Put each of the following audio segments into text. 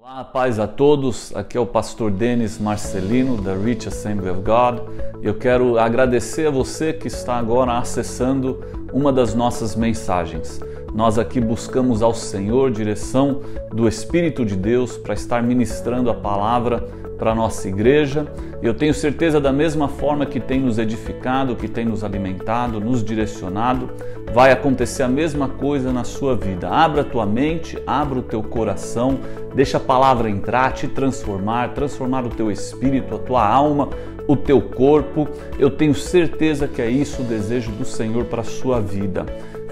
Olá, paz a todos, aqui é o pastor Denis Marcelino da Rich Assembly of God. Eu quero agradecer a você que está agora acessando uma das nossas mensagens. Nós aqui buscamos ao Senhor direção do Espírito de Deus para estar ministrando a palavra para a nossa igreja. Eu tenho certeza, da mesma forma que tem nos edificado, que tem nos alimentado, nos direcionado, vai acontecer a mesma coisa na sua vida. Abra a tua mente, abra o teu coração, deixa a palavra entrar, te transformar o teu espírito, a tua alma, o teu corpo. Eu tenho certeza que é isso o desejo do Senhor para a sua vida.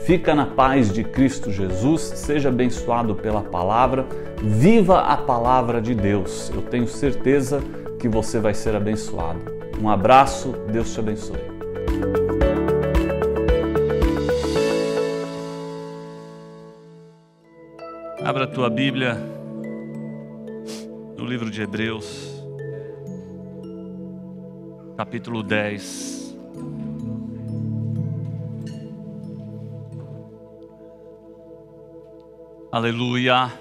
Fica na paz de Cristo Jesus, seja abençoado pela palavra, viva a palavra de Deus. Eu tenho certeza que você vai ser abençoado. Um abraço, Deus te abençoe. Abra a tua Bíblia no livro de Hebreus, capítulo 10. Aleluia.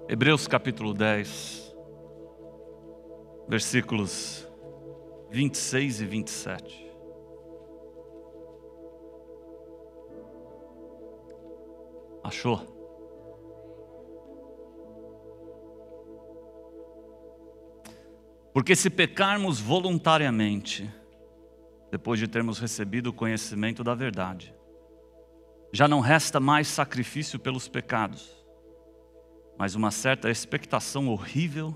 Hebreus capítulo 10, versículos 26 e 27. Achou? Porque se pecarmos voluntariamente, depois de termos recebido o conhecimento da verdade, já não resta mais sacrifício pelos pecados, mas uma certa expectação horrível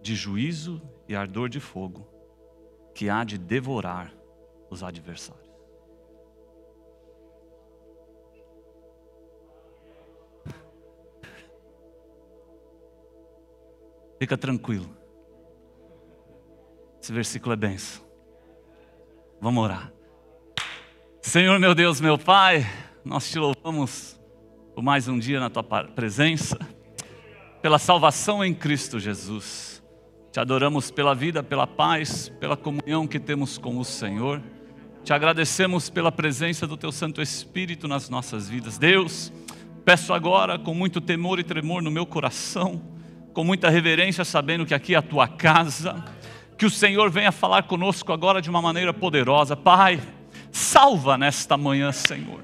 de juízo e ardor de fogo, que há de devorar os adversários. Fica tranquilo, esse versículo é bênção. Vamos orar. Senhor, meu Deus, meu Pai, nós te louvamos por mais um dia na tua presença, pela salvação em Cristo Jesus. Te adoramos pela vida, pela paz, pela comunhão que temos com o Senhor. Te agradecemos pela presença do teu Santo Espírito nas nossas vidas. Deus, peço agora com muito temor e tremor no meu coração, com muita reverência, sabendo que aqui é a tua casa, que o Senhor venha falar conosco agora de uma maneira poderosa. Pai, salva nesta manhã, Senhor.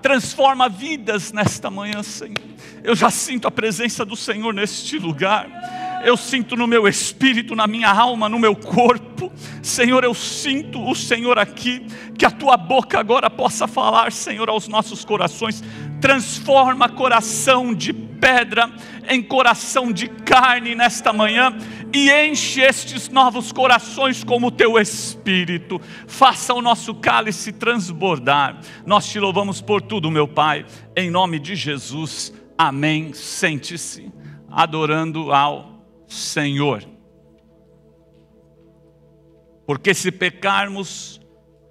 Transforma vidas nesta manhã, Senhor. Eu já sinto a presença do Senhor neste lugar. Eu sinto no meu espírito, na minha alma, no meu corpo. Senhor, eu sinto o Senhor aqui. Que a tua boca agora possa falar, Senhor, aos nossos corações. Transforma coração de pedra em coração de carne nesta manhã. E enche estes novos corações com o teu Espírito. Faça o nosso cálice transbordar. Nós te louvamos por tudo, meu Pai. Em nome de Jesus. Amém. Sente-se, adorando ao Senhor. Porque se pecarmos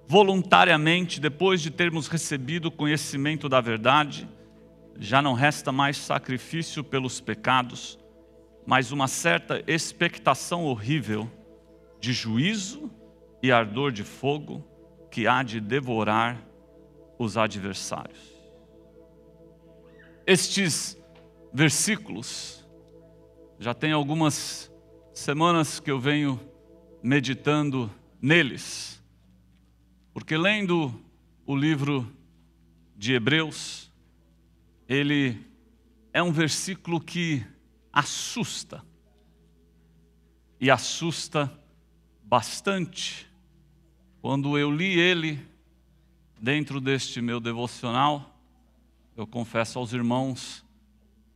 voluntariamente, depois de termos recebido o conhecimento da verdade, já não resta mais sacrifício pelos pecados, mas uma certa expectação horrível de juízo e ardor de fogo que há de devorar os adversários. Estes versículos, já tem algumas semanas que eu venho meditando neles, porque lendo o livro de Hebreus, ele é um versículo que assusta, e assusta bastante. Quando eu li ele dentro deste meu devocional, eu confesso aos irmãos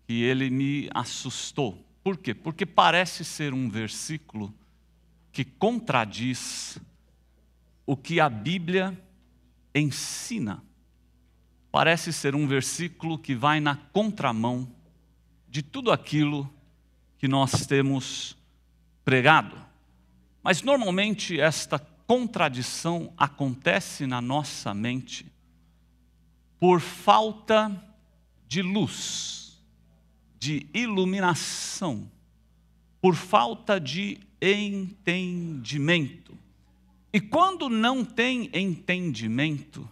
que ele me assustou. Por quê? Porque parece ser um versículo que contradiz o que a Bíblia ensina. Parece ser um versículo que vai na contramão de tudo aquilo que nós temos pregado. Mas normalmente esta contradição acontece na nossa mente por falta de luz, de iluminação, por falta de entendimento. E quando não tem entendimento,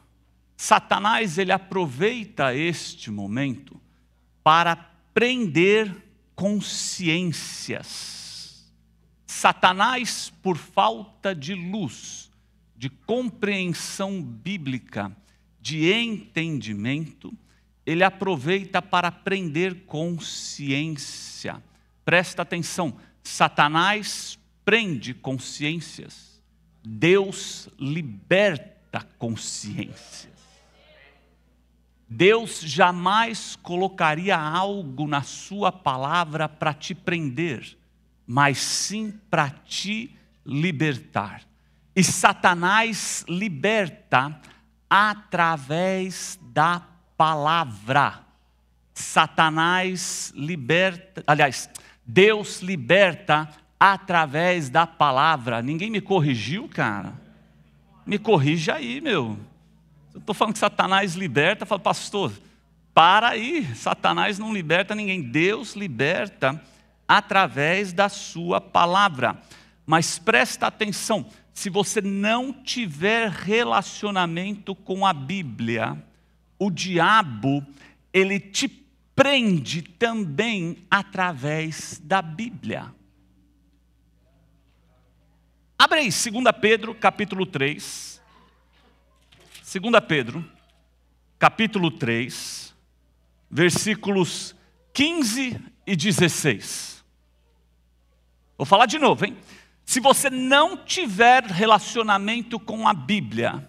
Satanás, ele aproveita este momento para prender consciências. Satanás, por falta de luz, de compreensão bíblica, de entendimento, ele aproveita para prender consciência. Presta atenção, Satanás prende consciências, Deus liberta consciências. Deus jamais colocaria algo na sua palavra para te prender, mas sim para te libertar. E Satanás liberta através da palavra. Satanás liberta, aliás, Deus liberta através da palavra. Ninguém me corrigiu, cara? Me corrija aí, meu. Eu estou falando que Satanás liberta, eu falo, pastor, para aí, Satanás não liberta ninguém, Deus liberta através da sua palavra. Mas presta atenção, se você não tiver relacionamento com a Bíblia, o diabo, ele te prende também através da Bíblia. Abre aí, 2 Pedro, capítulo 3. 2 Pedro, capítulo 3, versículos 15 e 16. Vou falar de novo, hein? Se você não tiver relacionamento com a Bíblia,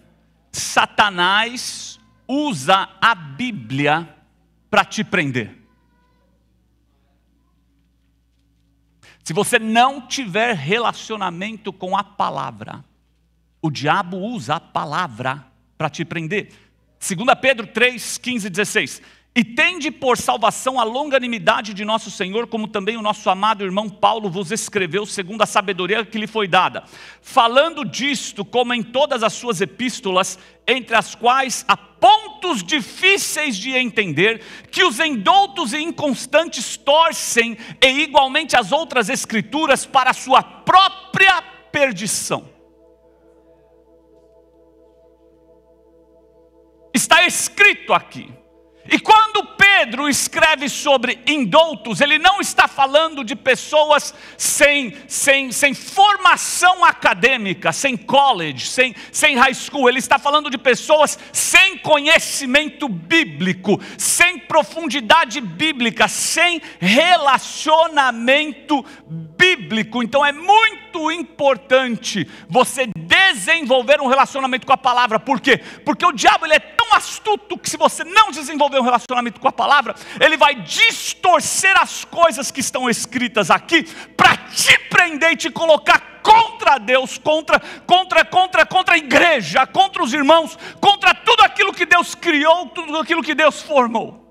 Satanás usa a Bíblia para te prender. Se você não tiver relacionamento com a palavra, o diabo usa a palavra para te prender. 2 Pedro 3, 15 e 16. E tende por salvação a longanimidade de nosso Senhor, como também o nosso amado irmão Paulo vos escreveu, segundo a sabedoria que lhe foi dada. Falando disto, como em todas as suas epístolas, entre as quais há pontos difíceis de entender, que os indoutos e inconstantes torcem, e igualmente as outras escrituras, para a sua própria perdição. Está escrito aqui. E quando Pedro escreve sobre indoutos, ele não está falando de pessoas sem formação acadêmica, sem college, sem high school. Ele está falando de pessoas sem conhecimento bíblico, sem profundidade bíblica, sem relacionamento bíblico. Então é muito importante você desenvolver um relacionamento com a palavra. Por quê? Porque o diabo, ele é tão astuto que se você não desenvolver um relacionamento com a palavra, ele vai distorcer as coisas que estão escritas aqui para te prender e te colocar contra Deus, contra a igreja, contra os irmãos, contra tudo aquilo que Deus criou, tudo aquilo que Deus formou.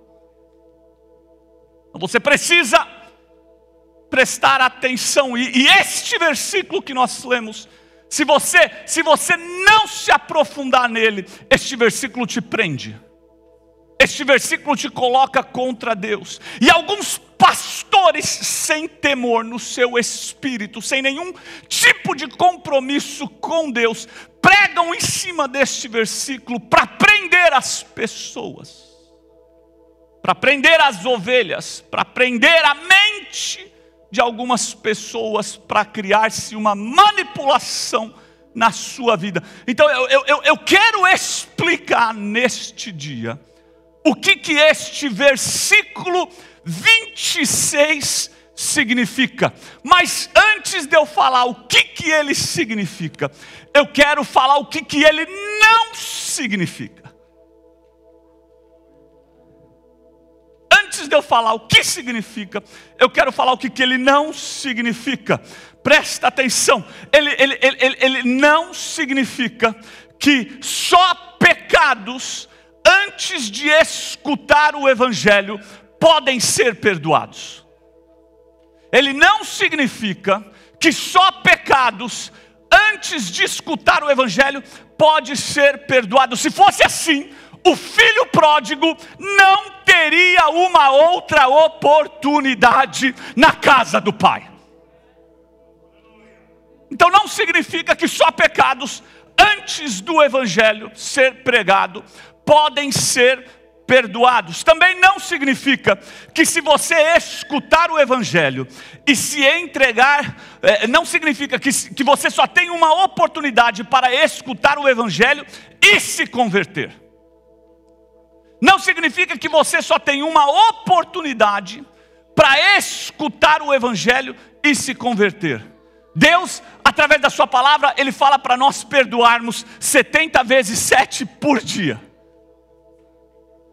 Então você precisa prestar atenção, e este versículo que nós lemos, se você não se aprofundar nele, este versículo te prende. Este versículo te coloca contra Deus. E alguns pastores sem temor no seu espírito, sem nenhum tipo de compromisso com Deus, pregam em cima deste versículo para prender as pessoas, para prender as ovelhas, para prender a mente de algumas pessoas, para criar-se uma manipulação na sua vida. Então eu quero explicar neste dia o que este versículo 26 significa. Mas antes de eu falar o que ele significa, eu quero falar o que ele não significa. Antes de eu falar o que significa, eu quero falar o que ele não significa. Presta atenção, ele não significa que só pecados antes de escutar o evangelho podem ser perdoados. Ele não significa que só pecados antes de escutar o evangelho pode ser perdoado. Se fosse assim, o filho pródigo não teria uma outra oportunidade na casa do pai. Então não significa que só pecados antes do evangelho ser pregado podem ser perdoados. Também não significa que se você escutar o Evangelho e se entregar, não significa que você só tem uma oportunidade para escutar o Evangelho e se converter. Não significa que você só tem uma oportunidade para escutar o Evangelho e se converter. Deus, através da sua palavra, Ele fala para nós perdoarmos 70 vezes 7 por dia.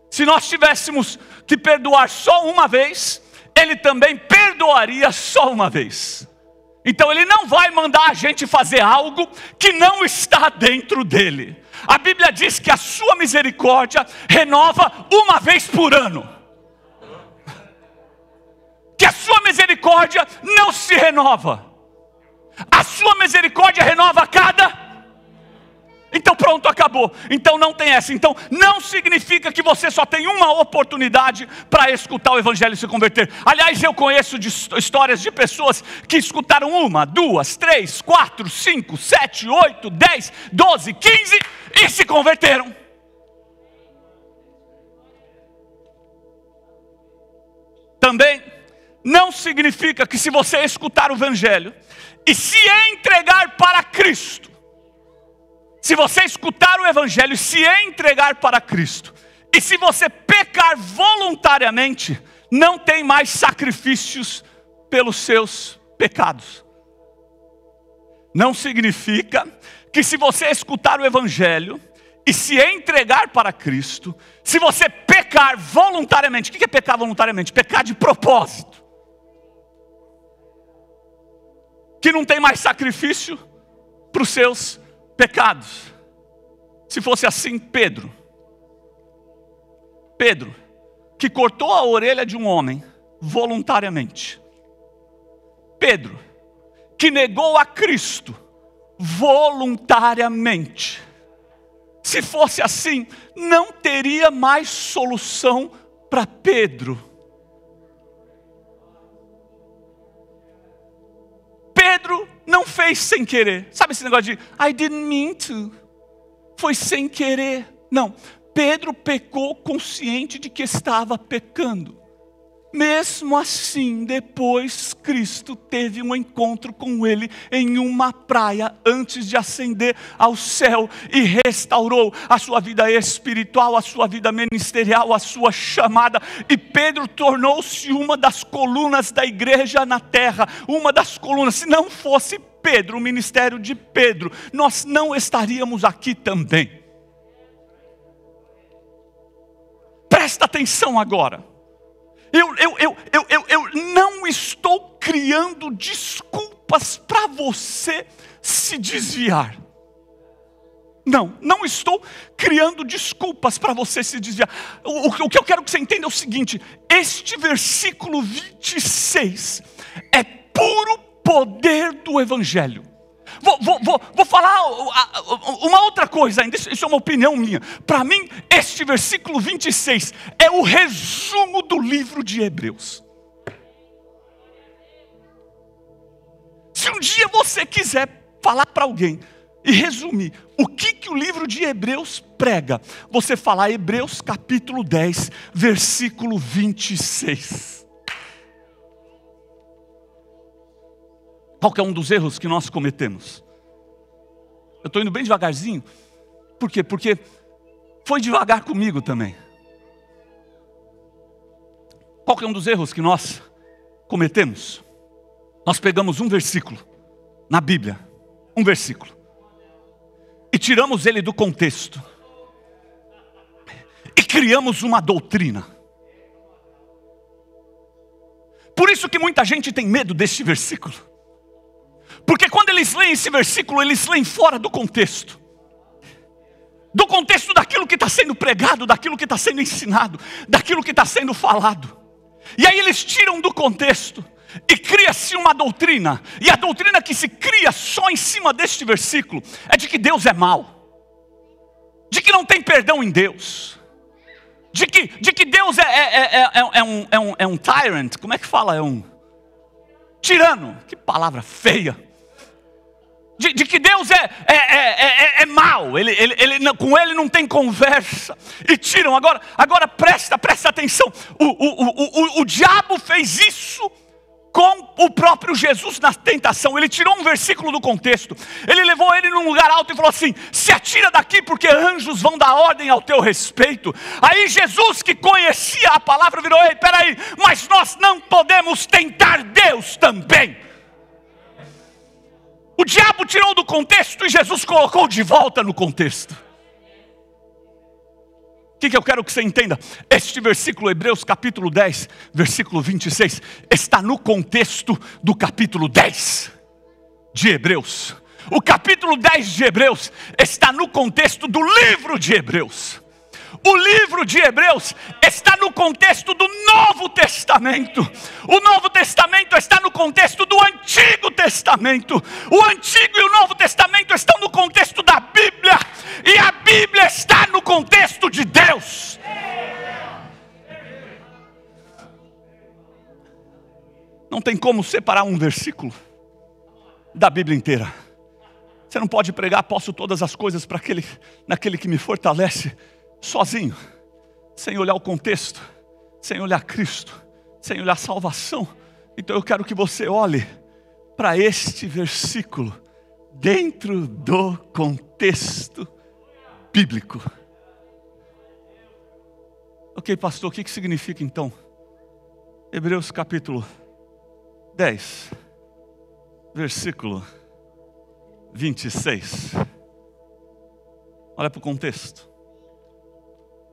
Se nós tivéssemos que perdoar só uma vez, Ele também perdoaria só uma vez. Então Ele não vai mandar a gente fazer algo que não está dentro dEle. A Bíblia diz que a sua misericórdia renova uma vez por ano. Que a sua misericórdia não se renova. A sua misericórdia renova a cada... Então pronto, acabou. Então não tem essa. Então não significa que você só tem uma oportunidade para escutar o Evangelho e se converter. Aliás, eu conheço histórias de pessoas que escutaram 1, 2, 3, 4, 5, 7, 8, 10, 12, 15 e se converteram. Também não significa que se você escutar o Evangelho e se entregar para Cristo, se você escutar o Evangelho e se entregar para Cristo, e se você pecar voluntariamente, não tem mais sacrifícios pelos seus pecados. Não significa que se você escutar o Evangelho e se entregar para Cristo, se você pecar voluntariamente, o que é pecar voluntariamente? Pecar de propósito. Que não tem mais sacrifício para os seus pecados. Se fosse assim, Pedro, que cortou a orelha de um homem voluntariamente. Pedro, que negou a Cristo voluntariamente. Se fosse assim, não teria mais solução para Pedro. Pedro não fez sem querer. Sabe esse negócio de I didn't mean to? Foi sem querer. Não, Pedro pecou consciente de que estava pecando. Mesmo assim, depois Cristo teve um encontro com ele em uma praia antes de ascender ao céu e restaurou a sua vida espiritual, a sua vida ministerial, a sua chamada. E Pedro tornou-se uma das colunas da igreja na terra, uma das colunas. Se não fosse Pedro, o ministério de Pedro, nós não estaríamos aqui também. Presta atenção agora. Eu não estou criando desculpas para você se desviar. Não estou criando desculpas para você se desviar. O que eu quero que você entenda é o seguinte: este versículo 26 é puro poder do Evangelho. Vou falar uma outra coisa ainda, isso é uma opinião minha. Para mim, este versículo 26 é o resumo do livro de Hebreus. Se um dia você quiser falar para alguém e resumir o que o livro de Hebreus prega, você falar Hebreus capítulo 10, versículo 26. Qual que é um dos erros que nós cometemos? Eu estou indo bem devagarzinho. Por quê? Porque foi devagar comigo também. Qual que é um dos erros que nós cometemos? Nós pegamos um versículo na Bíblia, um versículo, e tiramos ele do contexto, e criamos uma doutrina. Por isso que muita gente tem medo deste versículo. Porque quando eles leem esse versículo, eles leem fora do contexto. Do contexto daquilo que está sendo pregado, daquilo que está sendo ensinado, daquilo que está sendo falado. E aí eles tiram do contexto e cria-se uma doutrina. E a doutrina que se cria só em cima deste versículo é de que Deus é mau. De que não tem perdão em Deus. De que Deus é um tyrant. Como é que fala? É um tirano. Que palavra feia. de que Deus é mau, com ele não tem conversa, e tiram. Agora presta atenção, o diabo fez isso com o próprio Jesus na tentação. Ele tirou um versículo do contexto, ele levou ele num lugar alto e falou assim: se atira daqui porque anjos vão dar ordem ao teu respeito. Aí Jesus, que conhecia a palavra, virou: ei, peraí, mas nós não podemos tentar Deus também. O diabo tirou do contexto e Jesus colocou de volta no contexto. O que eu quero que você entenda? Este versículo, Hebreus capítulo 10, versículo 26, está no contexto do capítulo 10 de Hebreus. O capítulo 10 de Hebreus está no contexto do livro de Hebreus. O livro de Hebreus está no contexto do Novo Testamento. O Novo Testamento está no contexto do Antigo Testamento. O Antigo e o Novo Testamento estão no contexto da Bíblia. E a Bíblia está no contexto de Deus. Não tem como separar um versículo da Bíblia inteira. Você não pode pregar: posso todas as coisas naquele que me fortalece, sozinho, sem olhar o contexto, sem olhar Cristo, sem olhar a salvação. Então eu quero que você olhe para este versículo dentro do contexto bíblico. Ok, pastor, o que significa então Hebreus capítulo 10, versículo 26? Olha para o contexto.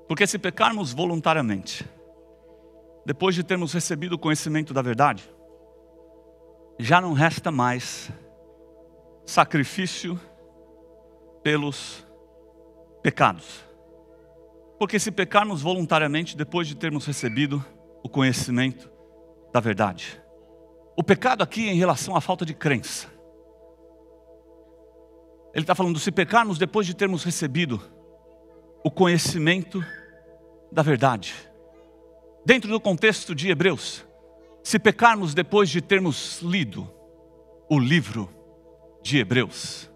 Porque se pecarmos voluntariamente, depois de termos recebido o conhecimento da verdade, já não resta mais sacrifício pelos pecados. Porque se pecarmos voluntariamente, depois de termos recebido o conhecimento da verdade. O pecado aqui é em relação à falta de crença. Ele está falando: se pecarmos depois de termos recebido o conhecimento da verdade. Dentro do contexto de Hebreus, se pecarmos depois de termos lido o livro de Hebreus,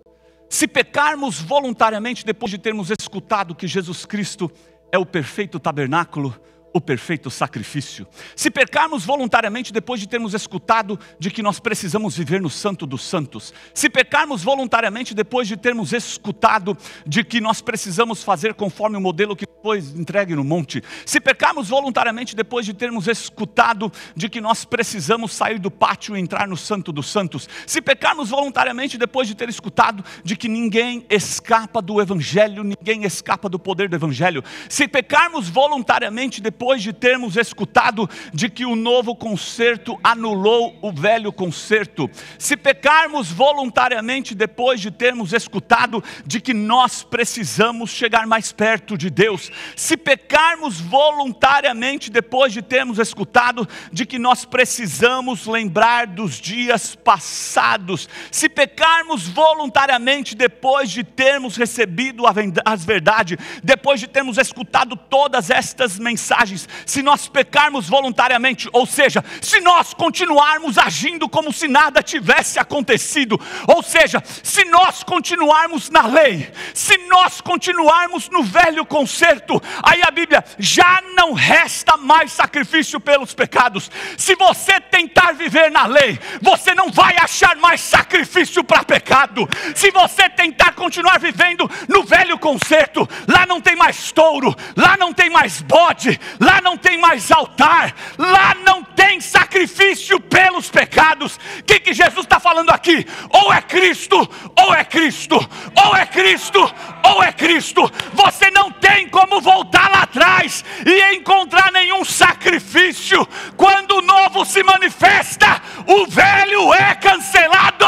se pecarmos voluntariamente depois de termos escutado que Jesus Cristo é o perfeito tabernáculo, o perfeito sacrifício, se pecarmos voluntariamente depois de termos escutado de que nós precisamos viver no Santo dos Santos, se pecarmos voluntariamente depois de termos escutado de que nós precisamos fazer conforme o modelo que foi entregue no monte, se pecarmos voluntariamente depois de termos escutado de que nós precisamos sair do pátio e entrar no Santo dos Santos, se pecarmos voluntariamente depois de ter escutado de que ninguém escapa do Evangelho, ninguém escapa do poder do Evangelho, se pecarmos voluntariamente depois de termos escutado de que o novo concerto anulou o velho concerto, se pecarmos voluntariamente depois de termos escutado de que nós precisamos chegar mais perto de Deus, se pecarmos voluntariamente depois de termos escutado de que nós precisamos lembrar dos dias passados, se pecarmos voluntariamente depois de termos recebido as verdades, depois de termos escutado todas estas mensagens, se nós pecarmos voluntariamente, ou seja, se nós continuarmos agindo como se nada tivesse acontecido, ou seja, se nós continuarmos na lei, se nós continuarmos no velho concerto, aí a Bíblia: já não resta mais sacrifício pelos pecados. Se você tentar viver na lei, você não vai achar mais sacrifício para pecado. Se você tentar continuar vivendo no velho concerto, lá não tem mais touro, lá não tem mais bode, lá não tem mais altar, lá não tem sacrifício pelos pecados. O que Jesus está falando aqui? Ou é Cristo, ou é Cristo, ou é Cristo, ou é Cristo. Você não tem como voltar lá atrás e encontrar nenhum sacrifício. Quando o novo se manifesta, o velho é cancelado.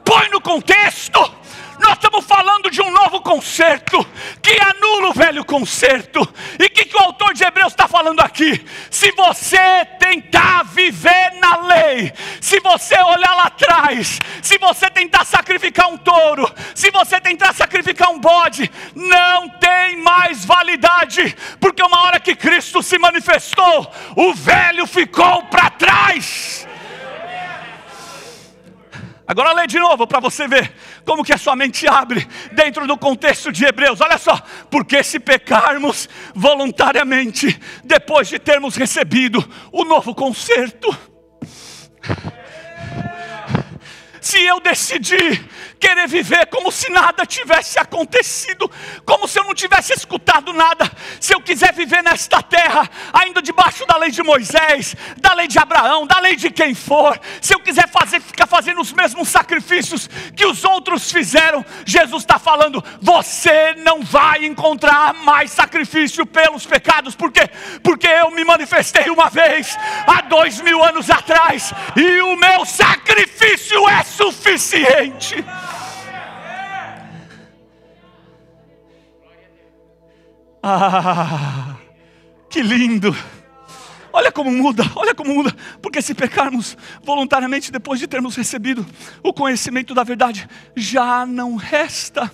Põe no contexto. Nós estamos falando de um novo concerto que anula o velho concerto. E o que o autor de Hebreus está falando aqui? Se você tentar viver na lei, se você olhar lá atrás, se você tentar sacrificar um touro, se você tentar sacrificar um bode, não tem mais validade, porque uma hora que Cristo se manifestou, o velho ficou para trás. Agora lê de novo para você ver como que a sua mente abre dentro do contexto de Hebreus. Olha só, porque se pecarmos voluntariamente, depois de termos recebido o novo concerto, se eu decidir querer viver como se nada tivesse acontecido, como se eu não tivesse escutado nada, se eu quiser viver nesta terra, ainda debaixo da lei de Moisés, da lei de Abraão, da lei de quem for, se eu quiser ficar fazendo os mesmos sacrifícios que os outros fizeram, Jesus está falando, você não vai encontrar mais sacrifício pelos pecados. Por quê? Porque eu me manifestei uma vez, há 2000 anos atrás, e o meu sacrifício é suficiente. Ah, que lindo! Olha como muda, porque se pecarmos voluntariamente depois de termos recebido o conhecimento da verdade, já não resta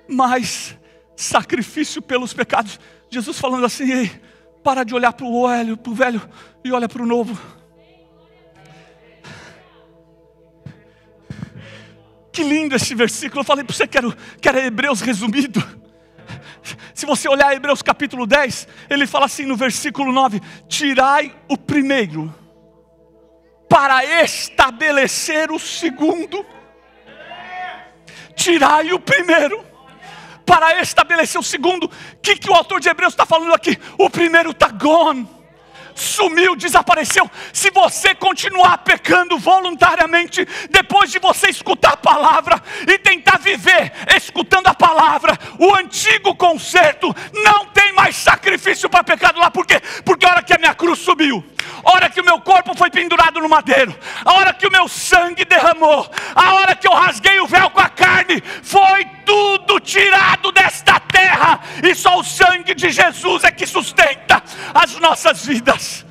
mais sacrifício pelos pecados. Jesus falando assim, ei, para de olhar para o velho e olha para o novo. Que lindo esse versículo. Eu falei para você que era Hebreus resumido. Se você olhar Hebreus capítulo 10, ele fala assim no versículo 9: tirai o primeiro, para estabelecer o segundo. Tirai o primeiro, para estabelecer o segundo. O que o autor de Hebreus está falando aqui? O primeiro está gone, sumiu, desapareceu. Se você continuar pecando voluntariamente, depois de você escutar a palavra e tentar viver escutando a palavra, o antigo concerto, não tem mais sacrifício para pecado lá. Por quê? Porque a hora que a minha cruz subiu, a hora que o meu corpo foi pendurado no madeiro, a hora que o meu sangue derramou, a hora que eu rasguei o véu com a carne, foi tudo tirado desta terra, e só o sangue de Jesus é que sustenta as nossas vidas.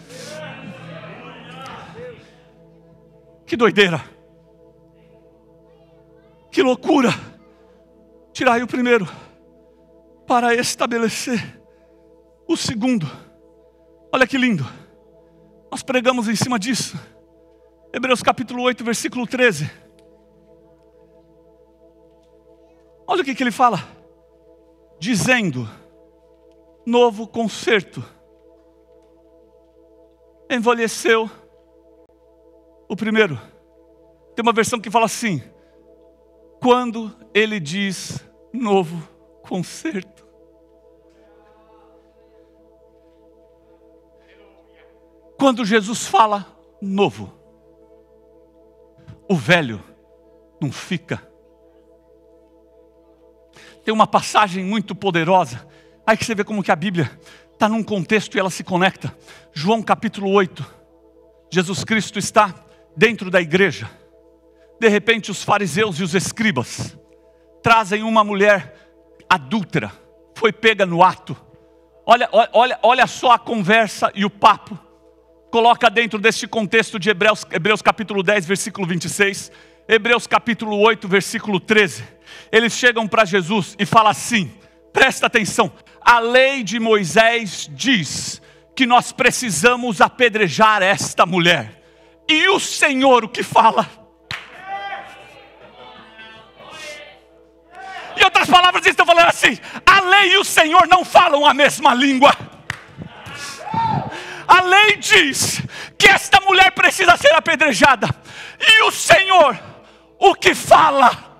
Que doideira, que loucura. Tirai o primeiro, para estabelecer o segundo. Olha que lindo, nós pregamos em cima disso. Hebreus capítulo 8, versículo 13. Olha o que ele fala. Dizendo, novo concerto, envelheceu o primeiro. Tem uma versão que fala assim, quando ele diz novo concerto. Quando Jesus fala novo, o velho não fica. Tem uma passagem muito poderosa, aí que você vê como que a Bíblia está num contexto e ela se conecta. João capítulo 8, Jesus Cristo está dentro da igreja. De repente os fariseus e os escribas trazem uma mulher adúltera, foi pega no ato. Olha só a conversa e o papo. Coloca dentro deste contexto de Hebreus capítulo 10, versículo 26. Hebreus capítulo 8, versículo 13. Eles chegam para Jesus e falam assim, presta atenção. A lei de Moisés diz que nós precisamos apedrejar esta mulher. E o Senhor o que fala? Em outras palavras, eles estão falando assim, a lei e o Senhor não falam a mesma língua. A lei diz que esta mulher precisa ser apedrejada. E o Senhor, o que fala?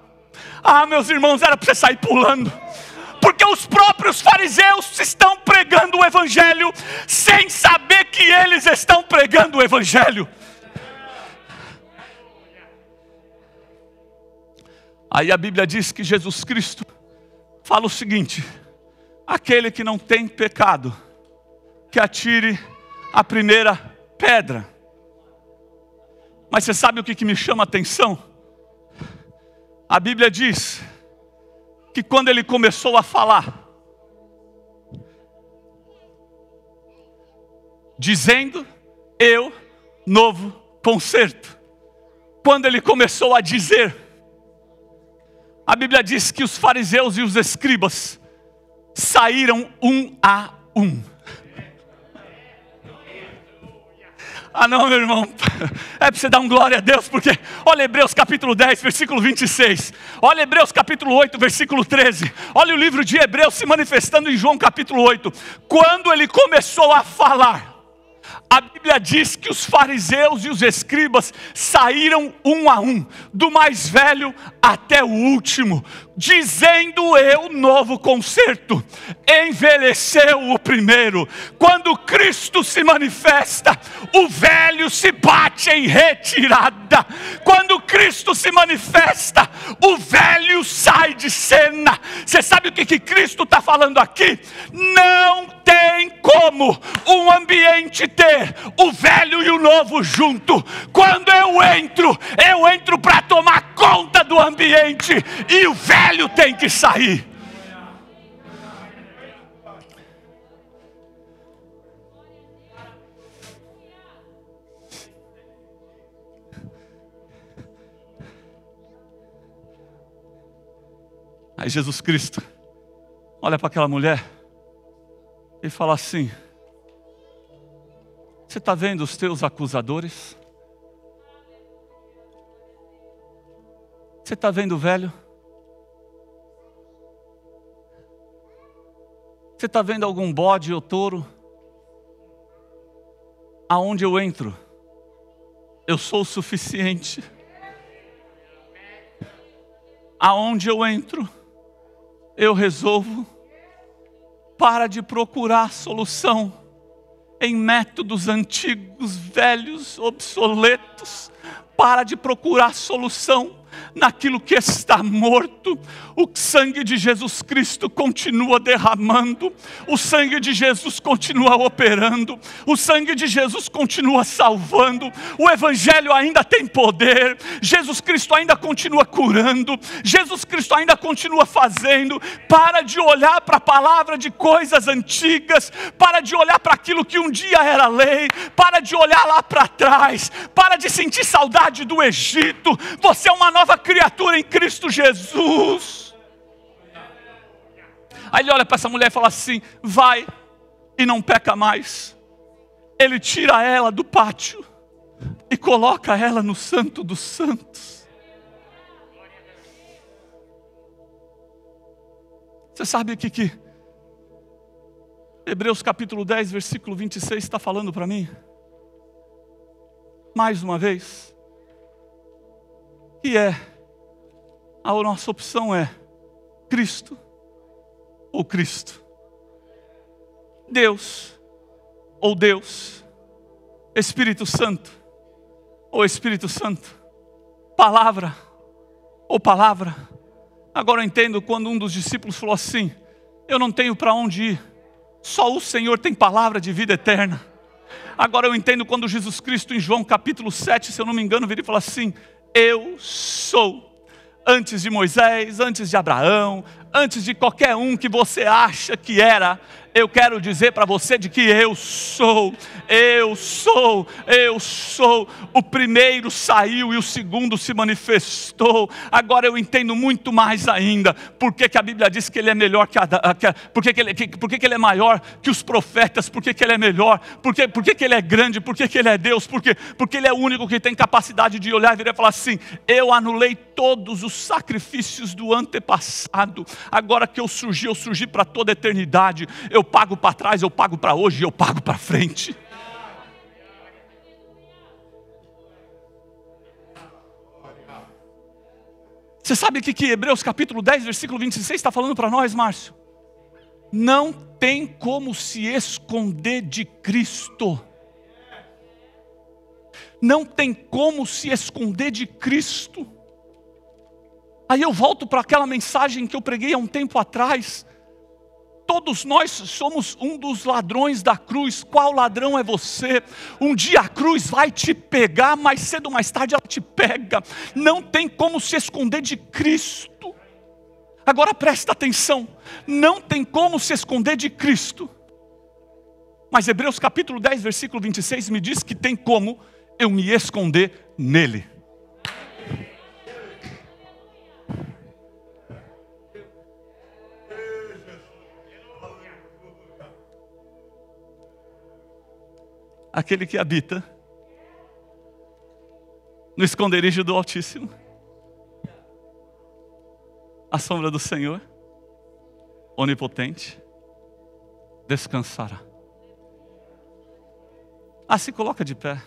Ah, meus irmãos, era para você sair pulando. Porque os próprios fariseus estão pregando o Evangelho sem saber que eles estão pregando o Evangelho. Aí a Bíblia diz que Jesus Cristo fala o seguinte: aquele que não tem pecado, que atire a primeira pedra. Mas você sabe o que me chama a atenção? A Bíblia diz que quando ele começou a falar, dizendo eu novo concerto. Quando ele começou a dizer, a Bíblia diz que os fariseus e os escribas saíram um a um. Ah não, meu irmão, é para você dar um glória a Deus, porque olha Hebreus capítulo 10, versículo 26. Olha Hebreus capítulo 8, versículo 13. Olha o livro de Hebreus se manifestando em João capítulo 8. Quando ele começou a falar, a Bíblia diz que os fariseus e os escribas saíram um a um, do mais velho até o último, dizendo eu novo concerto. Envelheceu o primeiro. Quando Cristo se manifesta, o velho se bate em retirada. Quando Cristo se manifesta, o velho sai de cena. Você sabe o que Cristo está falando aqui? Não tem como um ambiente ter o velho e o novo junto. Quando eu entro para tomar conta do ambiente, e o velho tem que sair. Aí Jesus Cristo olha para aquela mulher e fala assim: você está vendo os teus acusadores? Você está vendo o velho? Você está vendo algum bode ou touro? Aonde eu entro, eu sou o suficiente. Aonde eu entro, eu resolvo. Para de procurar solução em métodos antigos, velhos, obsoletos. Para de procurar solução naquilo que está morto. O sangue de Jesus Cristo continua derramando, o sangue de Jesus continua operando, o sangue de Jesus continua salvando, o Evangelho ainda tem poder, Jesus Cristo ainda continua curando, Jesus Cristo ainda continua fazendo. Para de olhar para a palavra de coisas antigas, para de olhar para aquilo que um dia era lei, para de olhar lá para trás, para de sentir saudade do Egito. Você é uma nova criatura em Cristo Jesus. Aí ele olha para essa mulher e fala assim: vai e não peca mais. Ele tira ela do pátio e coloca ela no Santo dos Santos. Você sabe o que Hebreus capítulo 10, versículo 26 está falando para mim? Mais uma vez, que a nossa opção é Cristo ou Cristo, Deus ou Deus, Espírito Santo ou Espírito Santo, palavra ou palavra. Agora eu entendo quando um dos discípulos falou assim: eu não tenho para onde ir, só o Senhor tem palavra de vida eterna. Agora eu entendo quando Jesus Cristo em João capítulo 7, se eu não me engano, vira e fala assim: eu sou. Antes de Moisés, antes de Abraão, antes de qualquer um que você acha que era, eu quero dizer para você de que eu sou. O primeiro saiu e o segundo se manifestou. Agora eu entendo muito mais ainda por que a Bíblia diz que ele é melhor por que ele é maior que os profetas, por que ele é melhor, por que ele é grande, por que ele é Deus, porque ele é o único que tem capacidade de olhar e vir e falar assim: eu anulei todos os sacrifícios do antepassado, agora que eu surgi para toda a eternidade. Eu pago para trás, eu pago para hoje e eu pago para frente. Você sabe o que Hebreus capítulo 10, versículo 26 está falando para nós, Márcio? Não tem como se esconder de Cristo. Não tem como se esconder de Cristo. Aí eu volto para aquela mensagem que eu preguei há um tempo atrás. Todos nós somos um dos ladrões da cruz. Qual ladrão é você? Um dia a cruz vai te pegar, mais cedo ou mais tarde ela te pega. Não tem como se esconder de Cristo. Agora presta atenção, não tem como se esconder de Cristo. Mas Hebreus capítulo 10, versículo 26 me diz que tem como eu me esconder nele. Aquele que habita no esconderijo do Altíssimo, a sombra do Senhor, onipotente, descansará. Se coloca de pé.